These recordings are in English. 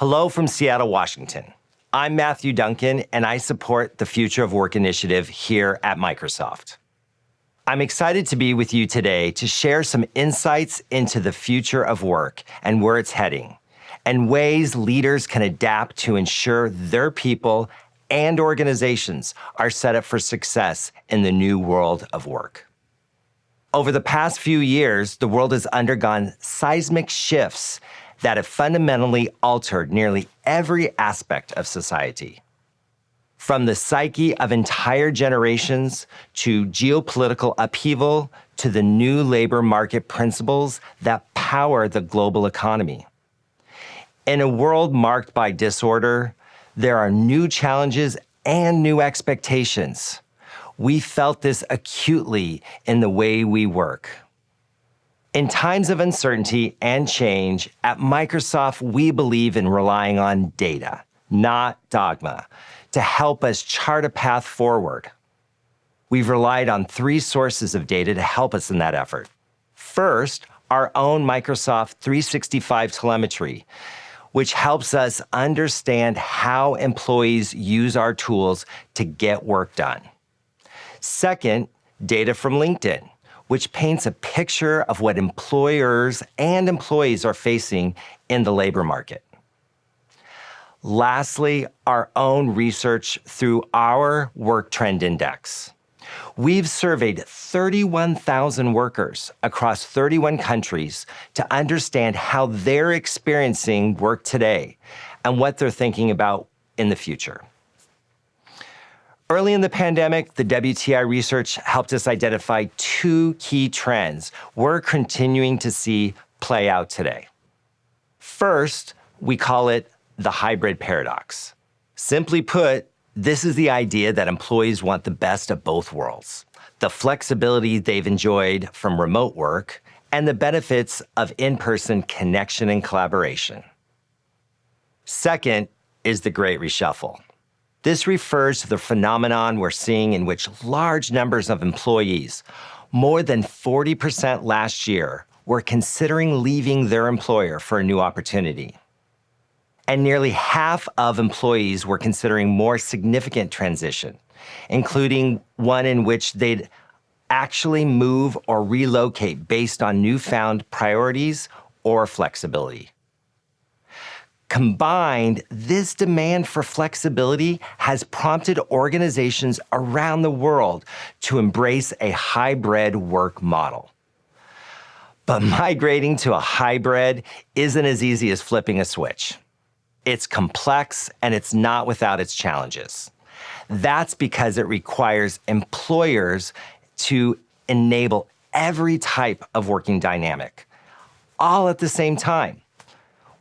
Hello from Seattle, Washington. I'm Matthew Duncan, and I support the Future of Work initiative here at Microsoft. I'm excited to be with you today to share some insights into the future of work and where it's heading, and ways leaders can adapt to ensure their people and organizations are set up for success in the new world of work. Over the past few years, the world has undergone seismic shifts that have fundamentally altered nearly every aspect of society. From the psyche of entire generations to geopolitical upheaval to the new labor market principles that power the global economy. In a world marked by disorder, there are new challenges and new expectations. We felt this acutely in the way we work. In times of uncertainty and change, at Microsoft, we believe in relying on data, not dogma, to help us chart a path forward. We've relied on three sources of data to help us in that effort. First, our own Microsoft 365 telemetry, which helps us understand how employees use our tools to get work done. Second, data from LinkedIn, which paints a picture of what employers and employees are facing in the labor market. Lastly, our own research through our Work Trend Index. We've surveyed 31,000 workers across 31 countries to understand how they're experiencing work today and what they're thinking about in the future. Early in the pandemic, the WTI research helped us identify two key trends we're continuing to see play out today. First, we call it the hybrid paradox. Simply put, this is the idea that employees want the best of both worlds, the flexibility they've enjoyed from remote work and the benefits of in-person connection and collaboration. Second is the Great Reshuffle. This refers to the phenomenon we're seeing in which large numbers of employees, more than 40% last year, were considering leaving their employer for a new opportunity. And nearly half of employees were considering more significant transition, including one in which they'd actually move or relocate based on newfound priorities or flexibility. Combined, this demand for flexibility has prompted organizations around the world to embrace a hybrid work model. But migrating to a hybrid isn't as easy as flipping a switch. It's complex and it's not without its challenges. That's because it requires employers to enable every type of working dynamic, all at the same time.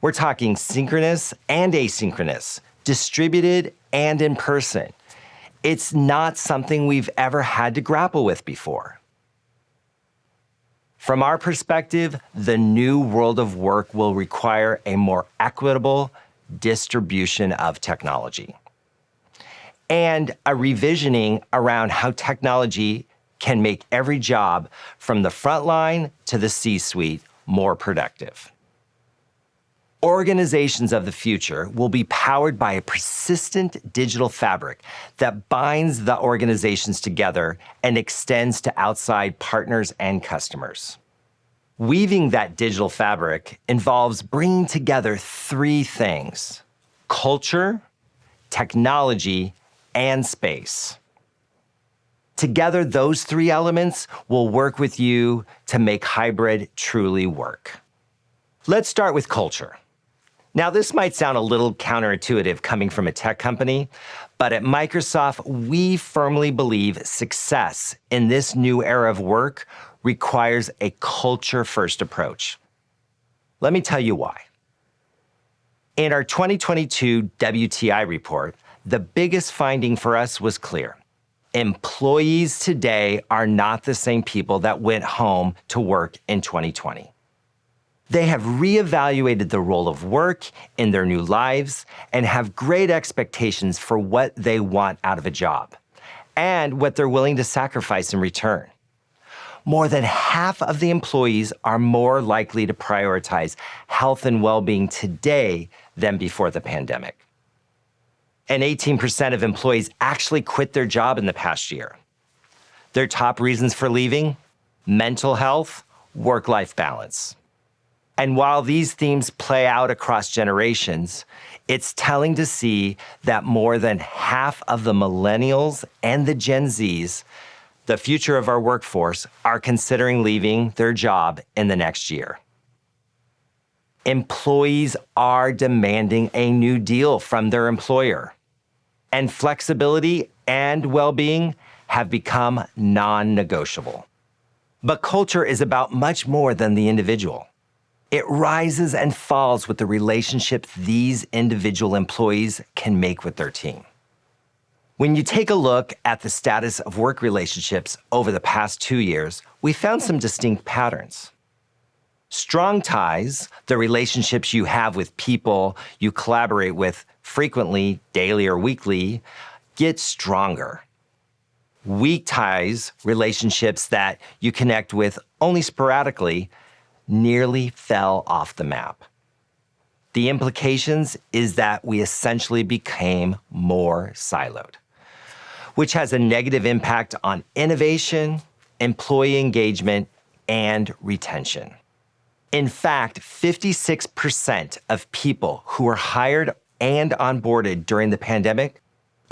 We're talking synchronous and asynchronous, distributed and in person. It's not something we've ever had to grapple with before. From our perspective, the new world of work will require a more equitable distribution of technology and a revisioning around how technology can make every job from the front line to the C-suite more productive. Organizations of the future will be powered by a persistent digital fabric that binds the organizations together and extends to outside partners and customers. Weaving that digital fabric involves bringing together three things: culture, technology, and space. Together, those three elements will work with you to make hybrid truly work. Let's start with culture. Now, this might sound a little counterintuitive coming from a tech company, but at Microsoft, we firmly believe success in this new era of work requires a culture-first approach. Let me tell you why. In our 2022 WTI report, the biggest finding for us was clear. Employees today are not the same people that went home to work in 2020. They have reevaluated the role of work in their new lives and have great expectations for what they want out of a job and what they're willing to sacrifice in return. more than half of the employees are more likely to prioritize health and well-being today than before the pandemic. And 18% of employees actually quit their job in the past year. Their top reasons for leaving? Mental health, work-life balance. And while these themes play out across generations, it's telling to see that more than half of the millennials and the Gen Zs, the future of our workforce, are considering leaving their job in the next year. Employees are demanding a new deal from their employer, and flexibility and well-being have become non-negotiable. But culture is about much more than the individual. It rises and falls with the relationships these individual employees can make with their team. When you take a look at the status of work relationships over the past 2 years, we found some distinct patterns. Strong ties, the relationships you have with people you collaborate with frequently, daily or weekly, get stronger. Weak ties, relationships that you connect with only sporadically, nearly fell off the map. The implications is that we essentially became more siloed, which has a negative impact on innovation, employee engagement, and retention. In fact, 56% of people who were hired and onboarded during the pandemic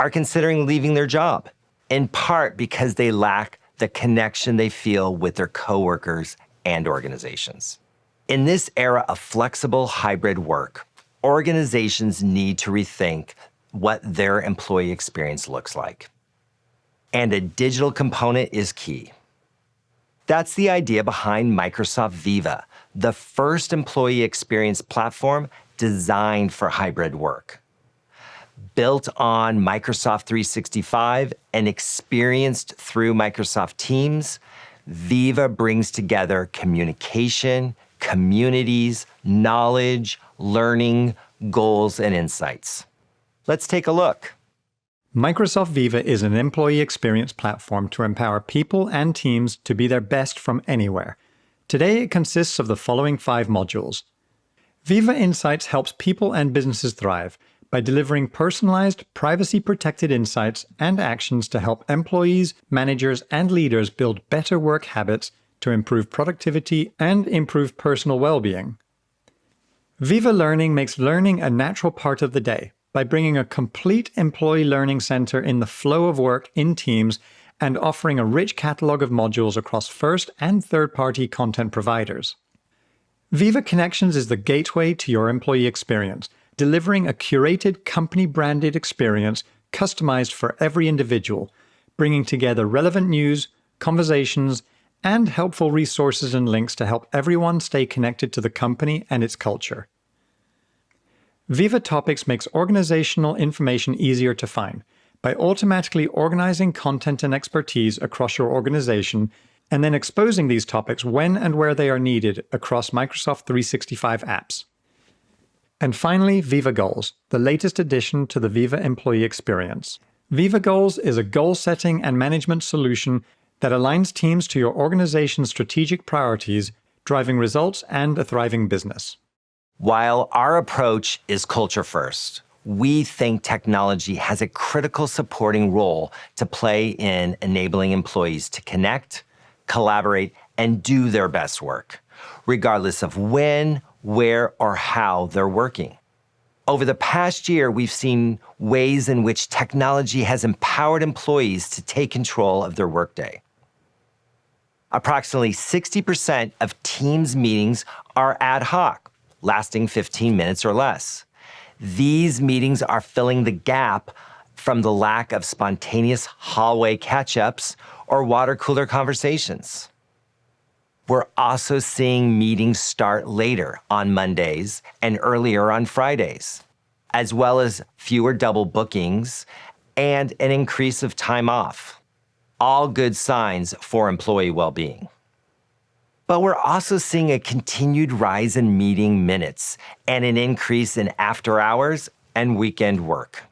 are considering leaving their job, in part because they lack the connection they feel with their coworkers and organizations. In this era of flexible hybrid work, organizations need to rethink what their employee experience looks like. And a digital component is key. That's the idea behind Microsoft Viva, the first employee experience platform designed for hybrid work. Built on Microsoft 365 and experienced through Microsoft Teams, Viva brings together communication, communities, knowledge, learning, goals, and insights. Let's take a look. Microsoft Viva is an employee experience platform to empower people and teams to be their best from anywhere. Today, it consists of the following 5 modules. Viva Insights helps people and businesses thrive by delivering personalized, privacy-protected insights and actions to help employees, managers, and leaders build better work habits to improve productivity and improve personal well-being. Viva Learning makes learning a natural part of the day by bringing a complete employee learning center in the flow of work in teams and offering a rich catalog of modules across first- and third-party content providers. Viva Connections is the gateway to your employee experience, delivering a curated company-branded experience customized for every individual, bringing together relevant news, conversations, and helpful resources and links to help everyone stay connected to the company and its culture. Viva Topics makes organizational information easier to find by automatically organizing content and expertise across your organization and then exposing these topics when and where they are needed across Microsoft 365 apps. And finally, Viva Goals, the latest addition to the Viva employee experience. Viva Goals is a goal-setting and management solution that aligns teams to your organization's strategic priorities, driving results and a thriving business. While our approach is culture first, we think technology has a critical supporting role to play in enabling employees to connect, collaborate, and do their best work, regardless of when, where, or how they're working. Over the past year, we've seen ways in which technology has empowered employees to take control of their workday. Approximately 60% of Teams meetings are ad hoc, lasting 15 minutes or less. These meetings are filling the gap from the lack of spontaneous hallway catch-ups or water cooler conversations. We're also seeing meetings start later on Mondays and earlier on Fridays, as well as fewer double bookings and an increase of time off. All good signs for employee well-being. But we're also seeing a continued rise in meeting minutes and an increase in after hours and weekend work.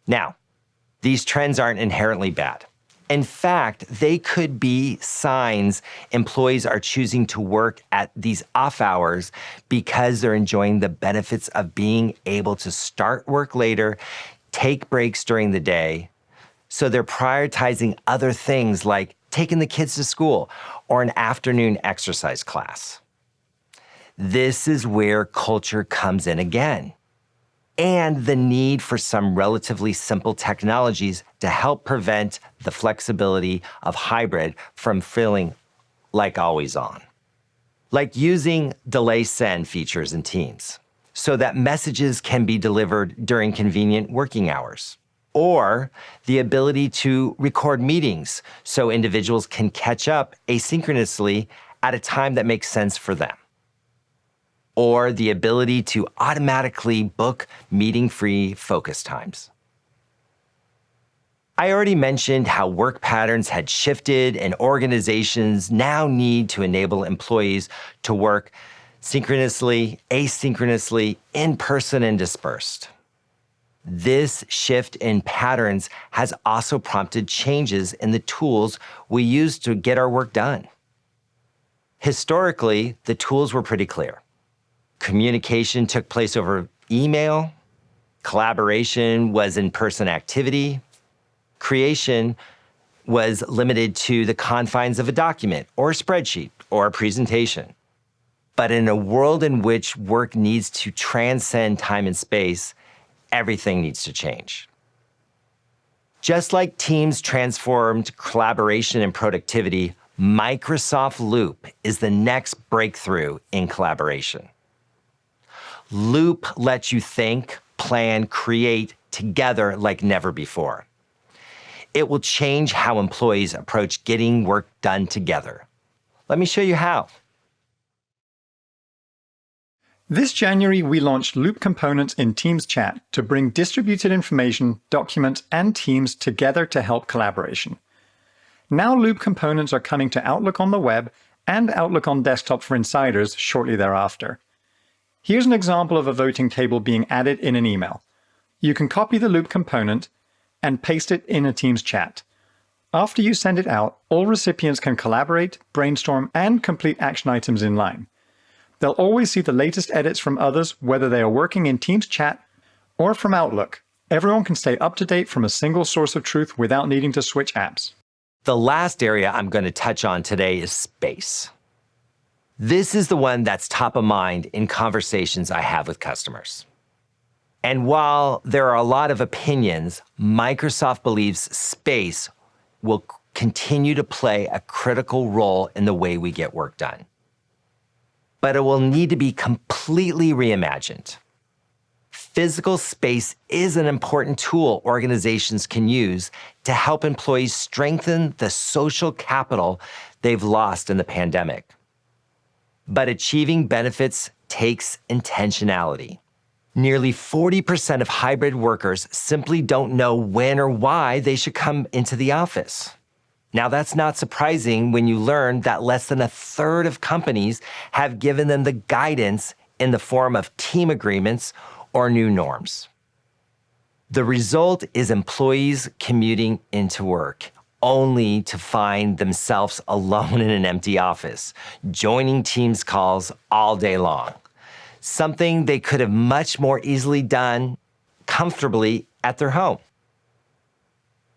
Now, these trends aren't inherently bad. In fact, they could be signs employees are choosing to work at these off hours because they're enjoying the benefits of being able to start work later, take breaks during the day. So they're prioritizing other things like taking the kids to school or an afternoon exercise class. This is where culture comes in again, and the need for some relatively simple technologies to help prevent the flexibility of hybrid from feeling like always on. Like using delay send features in Teams so that messages can be delivered during convenient working hours, or the ability to record meetings so individuals can catch up asynchronously at a time that makes sense for them, or the ability to automatically book meeting-free focus times. I already mentioned how work patterns had shifted and organizations now need to enable employees to work synchronously, asynchronously, in person, and dispersed. This shift in patterns has also prompted changes in the tools we use to get our work done. Historically, the tools were pretty clear. Communication took place over email. Collaboration was in-person activity. Creation was limited to the confines of a document or a spreadsheet or a presentation. But in a world in which work needs to transcend time and space, everything needs to change. Just like Teams transformed collaboration and productivity, Microsoft Loop is the next breakthrough in collaboration. Loop lets you think, plan, create together like never before. It will change how employees approach getting work done together. Let me show you how. This January, we launched Loop components in Teams Chat to bring distributed information, documents, and teams together to help collaboration. Now Loop components are coming to Outlook on the web and Outlook on desktop for insiders shortly thereafter. Here's an example of a voting table being added in an email. You can copy the Loop component and paste it in a Teams chat. After you send it out, all recipients can collaborate, brainstorm, and complete action items in line. They'll always see the latest edits from others, whether they are working in Teams chat or from Outlook. Everyone can stay up to date from a single source of truth without needing to switch apps. The last area I'm going to touch on today is space. This is the one that's top of mind in conversations I have with customers. And while there are a lot of opinions, Microsoft believes space will continue to play a critical role in the way we get work done. But it will need to be completely reimagined. Physical space is an important tool organizations can use to help employees strengthen the social capital they've lost in the pandemic. But achieving benefits takes intentionality. Nearly 40% of hybrid workers simply don't know when or why they should come into the office. Now, that's not surprising when you learn that less than a third of companies have given them the guidance in the form of team agreements or new norms. The result is employees commuting into work only to find themselves alone in an empty office, joining Teams calls all day long, something they could have much more easily done comfortably at their home.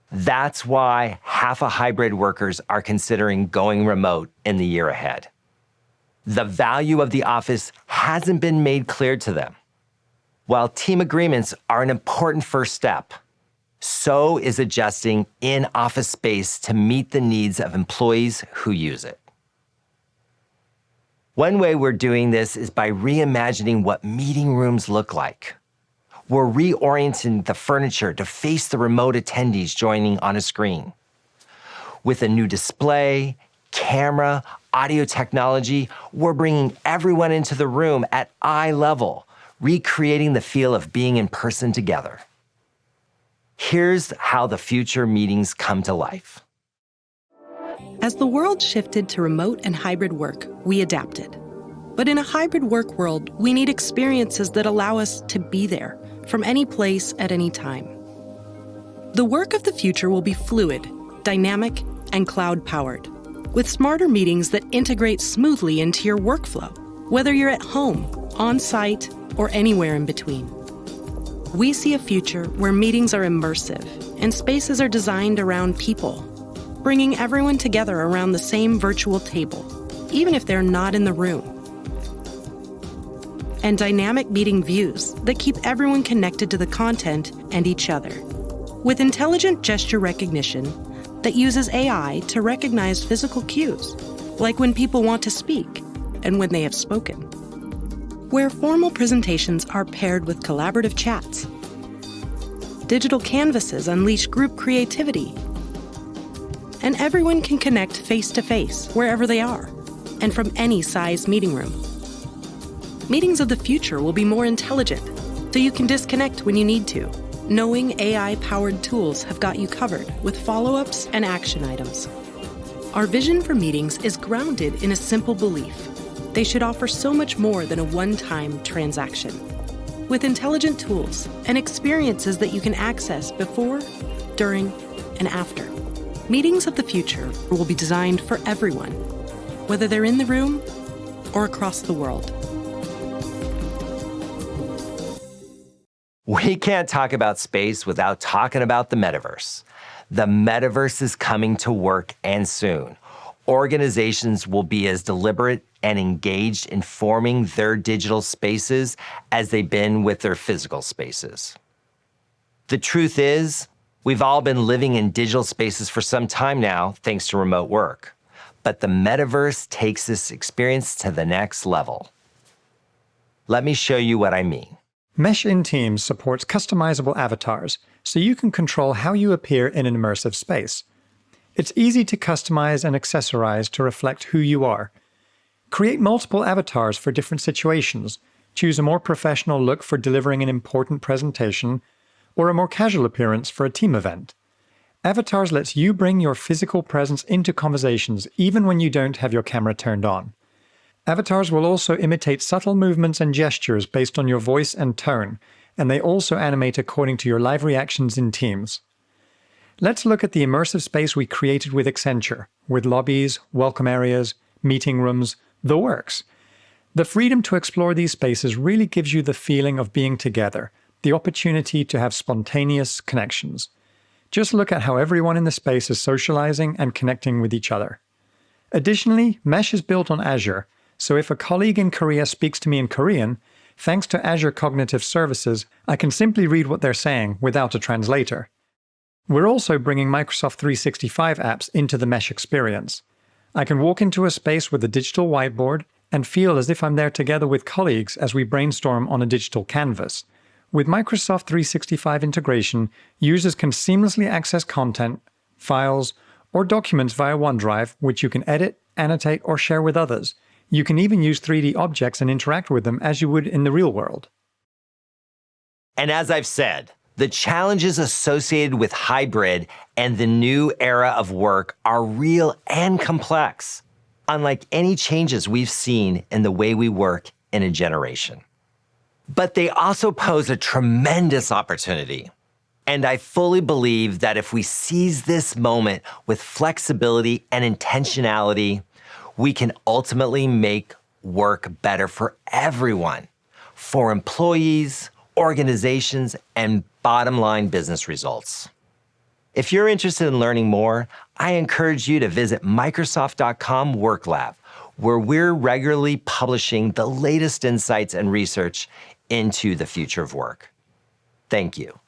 That's why half of hybrid workers are considering going remote in the year ahead. The value of the office hasn't been made clear to them. While team agreements are an important first step, so is adjusting in-office space to meet the needs of employees who use it. One way we're doing this is by reimagining what meeting rooms look like. We're reorienting the furniture to face the remote attendees joining on a screen. With a new display, camera, audio technology, we're bringing everyone into the room at eye level, recreating the feel of being in person together. Here's how the future meetings come to life. As the world shifted to remote and hybrid work, we adapted. But in a hybrid work world, we need experiences that allow us to be there, from any place at any time. The work of the future will be fluid, dynamic, and cloud-powered, with smarter meetings that integrate smoothly into your workflow, whether you're at home, on-site, or anywhere in between. We see a future where meetings are immersive and spaces are designed around people, bringing everyone together around the same virtual table, even if they're not in the room. And dynamic meeting views that keep everyone connected to the content and each other, with intelligent gesture recognition that uses AI to recognize physical cues, like when people want to speak and when they have spoken. Where formal presentations are paired with collaborative chats. Digital canvases unleash group creativity. And everyone can connect face-to-face wherever they are, and from any size meeting room. Meetings of the future will be more intelligent, so you can disconnect when you need to, knowing AI-powered tools have got you covered with follow-ups and action items. Our vision for meetings is grounded in a simple belief. They should offer so much more than a one-time transaction. With intelligent tools and experiences that you can access before, during, and after. Meetings of the future will be designed for everyone, whether they're in the room or across the world. We can't talk about space without talking about the Metaverse. The Metaverse is coming to work, and soon. Organizations will be as deliberate and engaged in forming their digital spaces as they've been with their physical spaces. The truth is, we've all been living in digital spaces for some time now, thanks to remote work. But the Metaverse takes this experience to the next level. Let me show you what I mean. Mesh in Teams supports customizable avatars, so you can control how you appear in an immersive space. It's easy to customize and accessorize to reflect who you are. Create multiple avatars for different situations, choose a more professional look for delivering an important presentation, or a more casual appearance for a team event. Avatars lets you bring your physical presence into conversations even when you don't have your camera turned on. Avatars will also imitate subtle movements and gestures based on your voice and tone, and they also animate according to your live reactions in Teams. Let's look at the immersive space we created with Accenture, with lobbies, welcome areas, meeting rooms, the works. The freedom to explore these spaces really gives you the feeling of being together, the opportunity to have spontaneous connections. Just look at how everyone in the space is socializing and connecting with each other. Additionally, Mesh is built on Azure, so if a colleague in Korea speaks to me in Korean, thanks to Azure Cognitive Services, I can simply read what they're saying without a translator. We're also bringing Microsoft 365 apps into the Mesh experience. I can walk into a space with a digital whiteboard and feel as if I'm there together with colleagues as we brainstorm on a digital canvas. With Microsoft 365 integration, users can seamlessly access content, files, or documents via OneDrive, which you can edit, annotate, or share with others. You can even use 3D objects and interact with them as you would in the real world. And as I've said, the challenges associated with hybrid and the new era of work are real and complex, unlike any changes we've seen in the way we work in a generation. But they also pose a tremendous opportunity. And I fully believe that if we seize this moment with flexibility and intentionality, we can ultimately make work better for everyone, for employees, organizations, and bottom line business results. If you're interested in learning more, I encourage you to visit Microsoft.com WorkLab, where we're regularly publishing the latest insights and research into the future of work. Thank you.